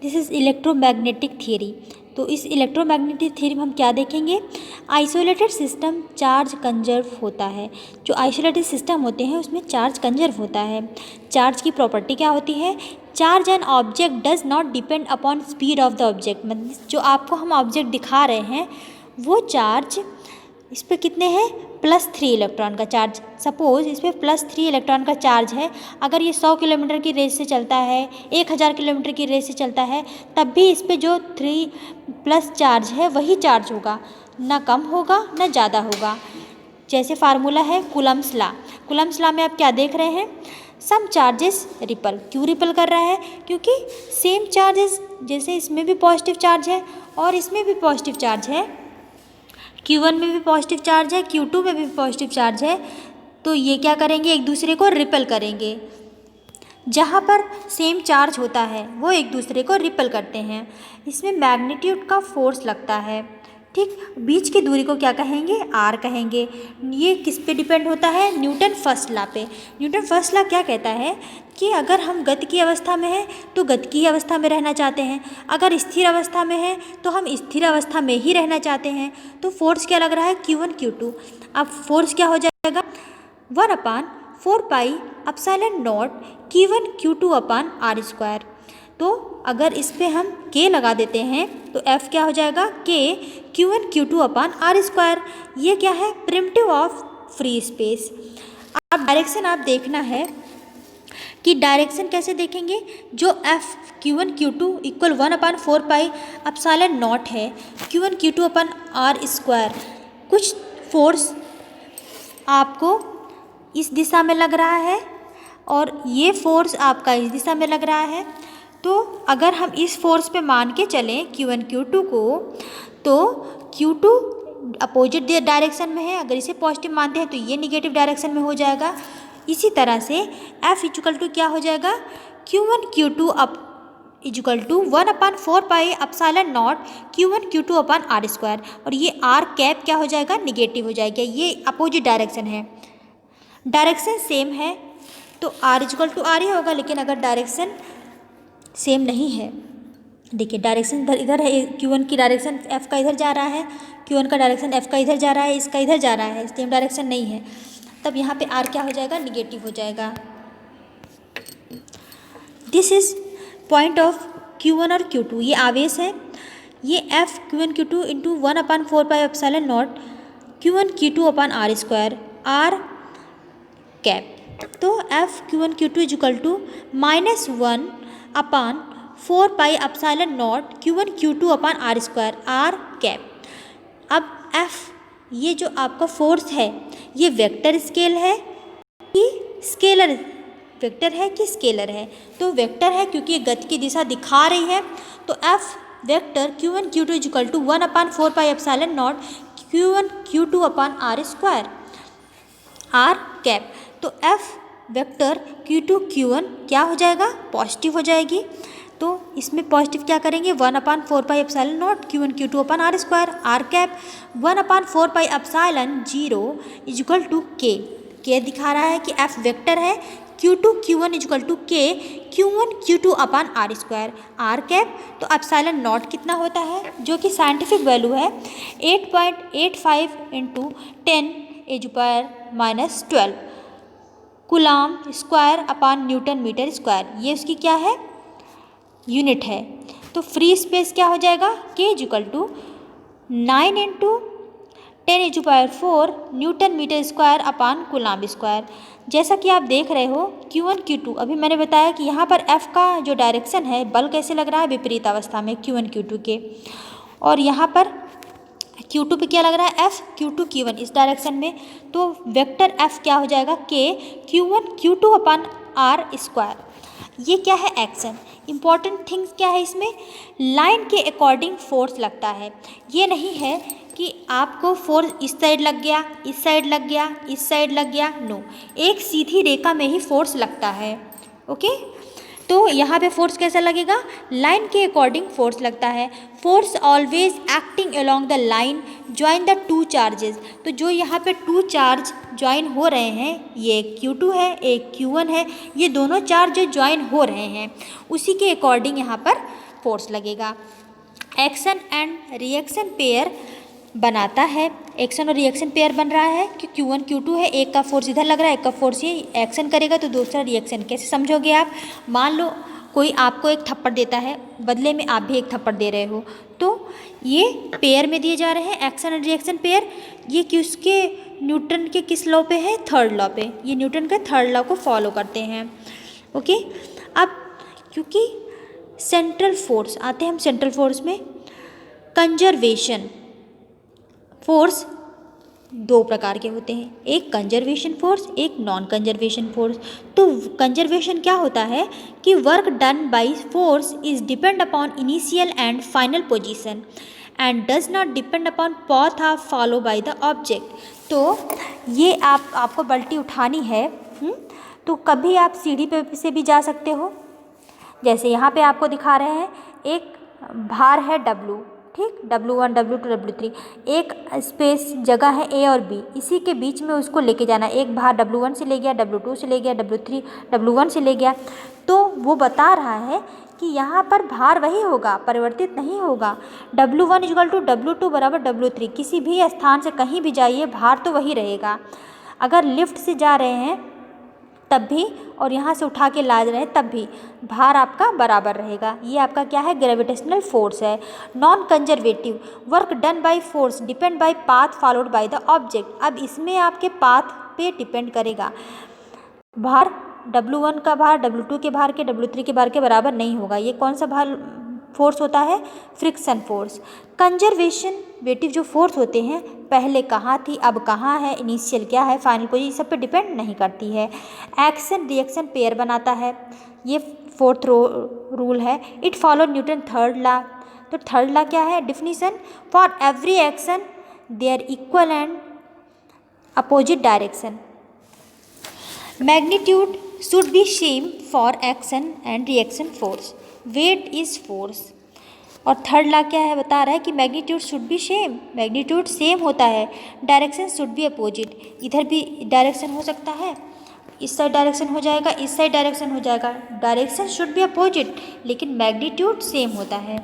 This is electromagnetic theory. तो इस electromagnetic theory में हम क्या देखेंगे, आइसोलेटेड सिस्टम चार्ज कंजर्व होता है। जो आइसोलेटेड सिस्टम होते हैं उसमें चार्ज कंजर्व होता है। चार्ज की प्रॉपर्टी क्या होती है, charge an object does not depend upon speed of the object. मतलब जो आपको हम ऑब्जेक्ट दिखा रहे हैं वो चार्ज, इस पर कितने हैं, +3 इलेक्ट्रॉन का चार्ज। सपोज़ इस पर +3 इलेक्ट्रॉन का चार्ज है, अगर ये 100 किलोमीटर की रेस से चलता है, 1000 किलोमीटर की रेस से चलता है, तब भी इस पर जो 3+ चार्ज है वही चार्ज होगा, ना कम होगा ना ज़्यादा होगा। जैसे फार्मूला है कूलम्ब्स लॉ। कूलम्ब्स लॉ में आप क्या देख रहे हैं, सम चार्जेस रिपल। क्यों रिपल कर रहा है, क्योंकि सेम चार्जेस, जैसे इसमें भी पॉजिटिव चार्ज है और इसमें भी पॉजिटिव चार्ज है, Q1 में भी पॉजिटिव चार्ज है, Q2 में भी पॉजिटिव चार्ज है, तो ये क्या करेंगे, एक दूसरे को रिपेल करेंगे। जहाँ पर सेम चार्ज होता है वो एक दूसरे को रिपेल करते हैं। इसमें मैग्नीट्यूड का फोर्स लगता है, ठीक। बीच की दूरी को क्या कहेंगे, R कहेंगे। ये किस पे डिपेंड होता है, न्यूटन फर्स्ट लॉ पे। न्यूटन फर्स्ट लॉ क्या कहता है कि अगर हम गति की अवस्था में हैं तो गति की अवस्था में रहना चाहते हैं, अगर स्थिर अवस्था में है तो हम स्थिर अवस्था में ही रहना चाहते हैं। तो फोर्स क्या लग रहा है, Q1 Q2। अब फोर्स क्या हो जाएगा, 1/4πε0 Q1 Q2 अपान R²। तो अगर इस पर हम K लगा देते हैं तो F क्या हो जाएगा, K Q1 Q2 अपान R²। ये क्या है, प्रिमिटिव ऑफ फ्री स्पेस। अब डायरेक्शन आप देखना है कि डायरेक्शन कैसे देखेंगे, जो F Q1 Q2 = 1/4πε0 है, Q1 Q2 अपान R²। कुछ फोर्स आपको इस दिशा में लग रहा है और ये फोर्स आपका इस दिशा में लग रहा है। तो अगर हम इस फोर्स पे मान के चलें Q1 Q2 को, तो Q2 अपोजिट डायरेक्शन में है, अगर इसे पॉजिटिव मानते हैं तो ये निगेटिव डायरेक्शन में हो जाएगा। इसी तरह से F = क्या हो जाएगा, Q1 Q2 = 1/4πε0 Q1 Q2 अपान R²। और ये R² क्या हो जाएगा, निगेटिव हो जाएगा, ये अपोजिट डायरेक्शन है। डायरेक्शन सेम है तो R = R ही होगा, लेकिन अगर डायरेक्शन सेम नहीं है, देखिए डायरेक्शन इधर है, Q1 की डायरेक्शन F का इधर जा रहा है, Q1 का डायरेक्शन F का इधर जा रहा है, इसका इधर जा रहा है, सेम डायरेक्शन नहीं है, तब यहाँ पे R क्या हो जाएगा, निगेटिव हो जाएगा। This is point of Q1 और Q2। ये आवेश है, ये F Q1 Q2 × 1/4πε0 Q1 Q2 अपान R², R²। तो F Q1 Q2 = -1/4πε0 Q1 Q2 अपान R², R²। अब F, ये जो आपका फोर्स है ये वेक्टर स्केल है कि स्केलर, वेक्टर है कि स्केलर है, तो वेक्टर है क्योंकि ये गति की दिशा दिखा रही है। तो F vector Q1 Q2 = 1/4πε0 Q1 Q2 अपान R², R²। तो F वेक्टर Q2 Q1 क्या हो जाएगा, पॉजिटिव हो जाएगी। तो इसमें पॉजिटिव क्या करेंगे, 1/4πε0 Q1 Q2 अपान R², R²। 1/4πε0 = K। K दिखा रहा है कि F वेक्टर है, Q2 Q1 = K Q1 Q2 अपान R², R²। तो ε0 कितना होता है, जो कि साइंटिफिक वैल्यू है 8.85 × 10⁻⁻12 coulomb square upon newton metre square. ये उसकी क्या है, यूनिट है। तो फ्री स्पेस क्या हो जाएगा, K = 9 × 10⁻⁴ newton metre square upon coulomb square. जैसा कि आप देख रहे हो Q1 Q2, अभी मैंने बताया कि यहाँ पर F का जो डायरेक्शन है, बल कैसे लग रहा है, विपरीत अवस्था में Q1 Q2 के, और यहाँ पर Q2 पे क्या लग रहा है, F Q2 Q1 इस डायरेक्शन में। तो वेक्टर F क्या हो जाएगा, K Q1 Q2 अपान R²। ये क्या है, एक्शन। इम्पॉर्टेंट थिंग्स क्या है इसमें, लाइन के अकॉर्डिंग फोर्स लगता है। ये नहीं है कि आपको फोर्स इस साइड लग गया, इस साइड लग गया, इस साइड लग गया, नो, एक सीधी रेखा में ही फोर्स लगता है। ओके, तो यहाँ पे फोर्स कैसा लगेगा, लाइन के अकॉर्डिंग फोर्स लगता है। Force always acting along the line join the two charges. तो जो यहाँ पे टू चार्ज ज्वाइन हो रहे हैं, ये एक Q2 है, एक Q1 है, ये दोनों चार्ज जो ज्वाइन हो रहे हैं उसी के अकॉर्डिंग यहाँ पर फोर्स लगेगा। एक्शन एंड रिएक्शन पेयर बनाता है, एक्शन और रिएक्शन पेयर बन रहा है कि Q1 Q2 है, एक का फोर्स इधर लग रहा है, एक का फोर्स ये एक्शन करेगा तो दूसरा रिएक्शन। कैसे समझोगे आप? मान लो कोई आपको एक थप्पड़ देता है, बदले में आप भी एक थप्पड़ दे रहे हो, तो ये पेयर में दिए जा रहे हैं एक्शन एंड रिएक्शन पेयर। ये किसके, न्यूटन के किस लॉ पे है? थर्ड लॉ पे। ये न्यूटन के थर्ड लॉ को फॉलो करते हैं। ओके, अब क्योंकि सेंट्रल फोर्स आते हैं हम सेंट्रल फोर्स में, कंजर्वेशन फोर्स दो प्रकार के होते हैं, एक कंजर्वेशन फोर्स, एक नॉन कंजर्वेशन फोर्स। तो कंजर्वेशन क्या होता है कि work done by force is depend upon initial and final position and does not depend upon path of follow by the object. तो ये आपको बाल्टी उठानी है, तो कभी आप सीढ़ी पे से भी जा सकते हो, जैसे यहाँ पे आपको दिखा रहे हैं, एक भार है W, ठीक, W1 W2 W3, एक स्पेस जगह है A और B, इसी के बीच में उसको लेके जाना। एक भार W1 से ले गया, W2 से ले गया, W3 W1 से ले गया, तो वो बता रहा है कि यहाँ पर भार वही होगा, परिवर्तित नहीं होगा। W1 = W2 = W3, किसी भी स्थान से कहीं भी जाइए भार तो वही रहेगा। अगर लिफ्ट से जा रहे हैं तब भी और यहाँ से उठा के ला रहे हैं तब भी भार आपका बराबर रहेगा। ये आपका क्या है? ग्रेविटेशनल फोर्स है। Non conservative work done by force depend by path followed by the object. अब इसमें आपके पाथ पे डिपेंड करेगा, भार W1 का भार W2 के भार के W3 के भार के बराबर नहीं होगा। ये कौन सा भार फोर्स होता है? Friction force. कंजर्वेशन वेटिव जो फोर्स होते हैं, पहले कहाँ थी अब कहाँ है, इनिशियल क्या है, फाइनल पोजीशन, सब पे डिपेंड नहीं करती है। एक्शन रिएक्शन पेयर बनाता है, ये फोर्थ रूल है। It follow newton third law. तो थर्ड लॉ क्या है? Definition, for every action there equal and opposite direction, magnitude should be same for action and reaction force, weight is force. और third law क्या है? बता रहा है कि magnitude should be same, magnitude same होता है, डायरेक्शन शुड बी अपोजिट, इधर भी डायरेक्शन हो सकता है, इस साइड डायरेक्शन हो जाएगा, इस साइड डायरेक्शन हो जाएगा, डायरेक्शन शुड बी अपोजिट लेकिन मैग्नीट्यूड सेम होता है।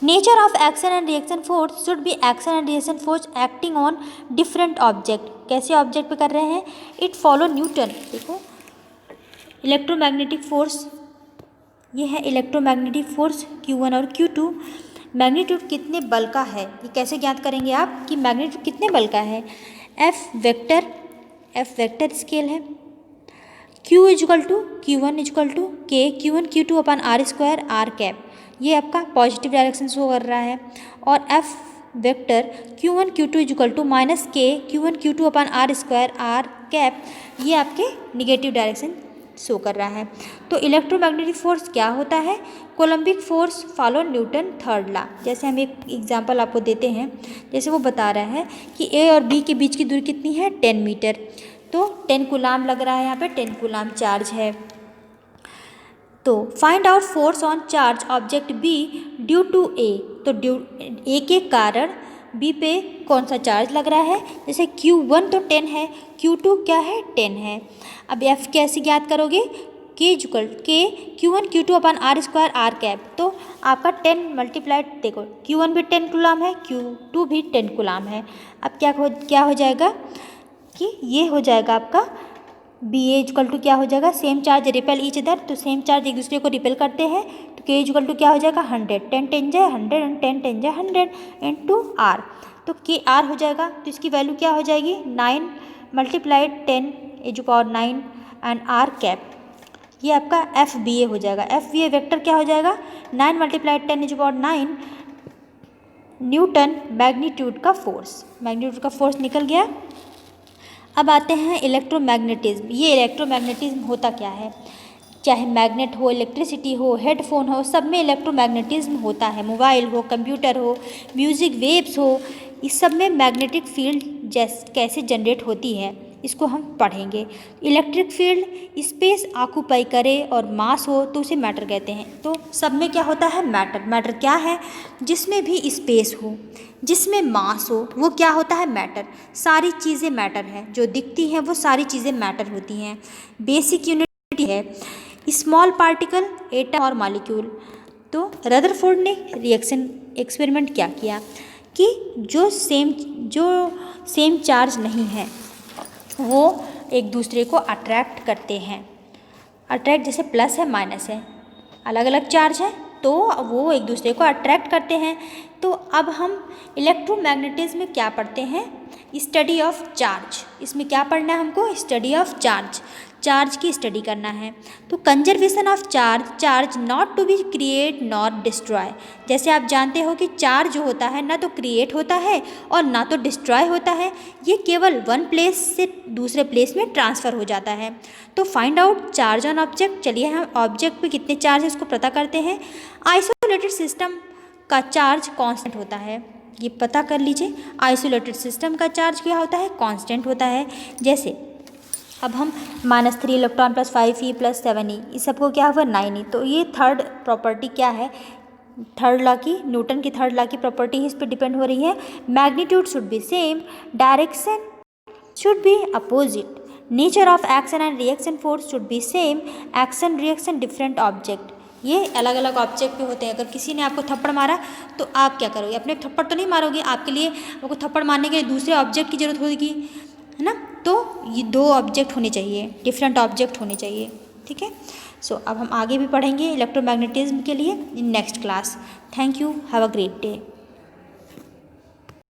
Nature of action and reaction force should be action and reaction force acting on different object. कैसे ऑब्जेक्ट पे कर रहे हैं? It follow Newton. देखो इलेक्ट्रोमैग्नेटिक फोर्स, ये है इलेक्ट्रोमैग्नेटिक फोर्स Q1 और Q2। मैग्नीट्यूड कितने बल का है ये कैसे ज्ञात करेंगे आप कि मैग्नीट्यूड कितने बल का है? F वेक्टर स्केल है। Q = Q1 = K Q1 Q2 अपन R² R कैप, ये आपका पॉजिटिव डायरेक्शन शो कर रहा है। और F vector Q1 Q2 = -K Q1 Q2 अपन R² R कैप, ये आपके निगेटिव डायरेक्शन शो कर रहा है। तो इलेक्ट्रोमैग्नेटिक फोर्स क्या होता है? Coulombic force follow newton third law. जैसे हम एक एग्जांपल आपको देते हैं, जैसे वो बता रहा है कि A और B के बीच की दूरी कितनी है? 10 मीटर। तो 10 कूलाम लग रहा है, यहाँ पे 10 कूलाम चार्ज है। तो find out force on charge object B due to A। तो A के कारण B पे कौन सा चार्ज लग रहा है? जैसे Q1 तो 10 है, Q2 क्या है? 10 है। अब F कैसे ज्ञात करोगे? K Q1 Q2 अपन R² R कैप, तो आपका 10 मल्टीप्लाइड, देखो Q1 भी 10 कूलाम है, Q2 भी 10 कूलाम है। अब क्या हो जाएगा कि ये हो जाएगा आपका BA = क्या हो जाएगा? Same charge repel each other, तो सेम चार्ज एक दूसरे को रिपेल करते हैं, तो K = क्या हो जाएगा? 100, 10 10 जाए 100 एंड 10 10 जाए 100 इंटू R, तो K R हो जाएगा। तो इसकी वैल्यू क्या हो जाएगी? 9 मल्टीप्लाइड 10 × 9 एंड R कैप, ये आपका FBA हो जाएगा। FBA वेक्टर क्या हो जाएगा? 9 मल्टीप्लाइड 10 × 9 न्यूटन मैग्नीट्यूड का फोर्स, मैग्नीट्यूड का फोर्स निकल गया। अब आते हैं इलेक्ट्रोमैग्नेटिज्म। ये इलेक्ट्रोमैग्नेटिज्म होता क्या है? चाहे मैग्नेट हो, इलेक्ट्रिसिटी हो, हेडफोन हो, सब में इलेक्ट्रोमैग्नेटिज्म होता है। मोबाइल हो, कंप्यूटर हो, म्यूज़िक वेव्स हो, इस सब में मैग्नेटिक फील्ड कैसे जनरेट होती है इसको हम पढ़ेंगे। इलेक्ट्रिक फील्ड स्पेस ऑक्यूपाई करे और मास हो तो उसे मैटर कहते हैं। तो सब में क्या होता है? मैटर क्या है? जिसमें भी स्पेस हो, जिसमें मास हो, वो क्या होता है? मैटर। सारी चीज़ें मैटर है, जो दिखती हैं वो सारी चीज़ें मैटर होती हैं। बेसिक यूनिट है स्मॉल पार्टिकल, एटम और मॉलिक्यूल। तो रदरफोर्ड ने रिएक्शन एक्सपेरिमेंट क्या किया कि जो सेम चार्ज नहीं है वो एक दूसरे को अट्रैक्ट करते हैं। अट्रैक्ट जैसे प्लस है माइनस है, अलग अलग चार्ज है तो वो एक दूसरे को अट्रैक्ट करते हैं। तो अब हम इलेक्ट्रोमैग्नेटिज्म में क्या पढ़ते हैं, स्टडी ऑफ चार्ज। इसमें क्या पढ़ना है हमको, स्टडी ऑफ चार्ज, चार्ज की स्टडी करना है। तो conservation of charge, charge not to be create not destroy. जैसे आप जानते हो कि चार्ज जो होता है ना तो क्रिएट होता है और ना तो डिस्ट्रॉय होता है, ये केवल वन प्लेस से दूसरे प्लेस में ट्रांसफ़र हो जाता है। तो find out charge on object. चलिए हम ऑब्जेक्ट पे कितने चार्ज है इसको पता करते हैं। आइसोलेटेड सिस्टम का चार्ज कांस्टेंट होता है, ये पता कर लीजिए। आइसोलेटेड सिस्टम का चार्ज क्या होता है, कांस्टेंट होता है। जैसे अब हम -3 इलेक्ट्रॉन + 5e + 7e इस सबको क्या हुआ 9e। तो ये थर्ड प्रॉपर्टी क्या है, थर्ड लॉ की, न्यूटन की थर्ड लॉ की प्रॉपर्टी इस पर डिपेंड हो रही है। Magnitude should be same, direction should be opposite, nature of action and reaction force should be same, action reaction different object. ये अलग अलग ऑब्जेक्ट पे होते हैं। अगर किसी ने आपको थप्पड़ मारा तो आप क्या करोगे, अपने थप्पड़ तो नहीं मारोगे, आपके लिए आपको थप्पड़ मारने के लिए दूसरे ऑब्जेक्ट की जरूरत होगी, है ना। तो ये दो ऑब्जेक्ट होने चाहिए, डिफरेंट ऑब्जेक्ट होने चाहिए, ठीक है। सो अब हम आगे भी पढ़ेंगे इलेक्ट्रोमैग्नेटिज्म के लिए in next class. Thank you, have a great day.